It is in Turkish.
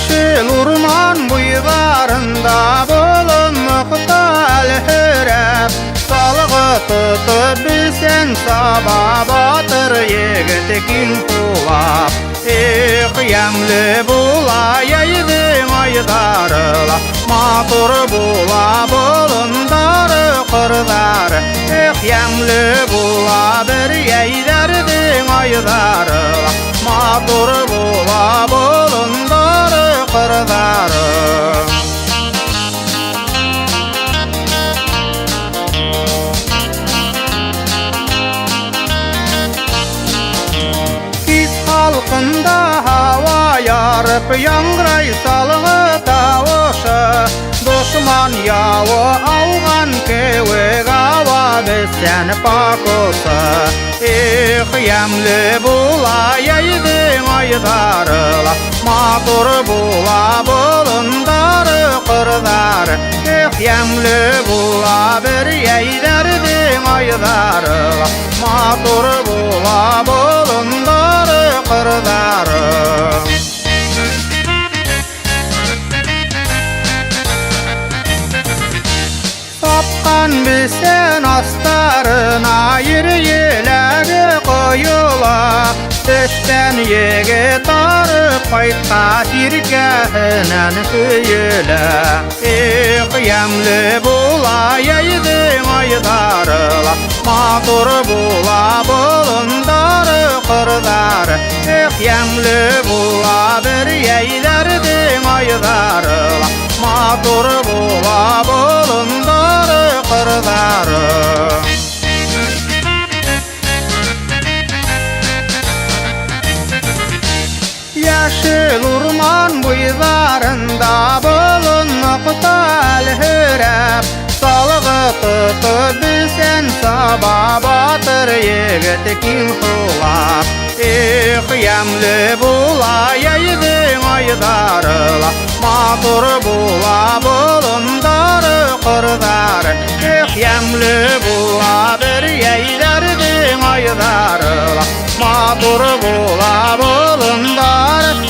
Yeşil urman buyvarında bulunmakta el-hürep. Salgı tutup bilsen sabah batır yigit kim kulap. Yemli bula yeydin aydarıla, matur bula bulundarı kırdarı. Yemli bula bir yeyderdin aydarıla, matur bula bulundarı kırdarı. Halkında hava yarıp yangray salgı tavışı. Düşman yağı algan kevek hava besen pakosu. Yemli bula yeydin aydarıla, matur bula bulundarı kırdarı. Yemli bula bir yeyderdin aydarıla, matur bula bulundarı kırdarı. Sapkan bilsen astarına yiryeleri koyula. Düşten yege tarıp kayta sirkehinen hüyüle. Yemli bula yeydin aydarıla, matur bula bulundarı kırdarı. Yemli bula bir yeyderdin aydarıla, matur bula bulundarı kırdarı. Yeşil urman buyvarında bulunmakta el-hürep. Salgı tutup bilsen sabah batır yigit kim kulap. Yemli bula yeydin aydarıla, matur bula bulundarı kırdarı. Yemli bula bir yeyderdin aydarıla, matur bula bulundarı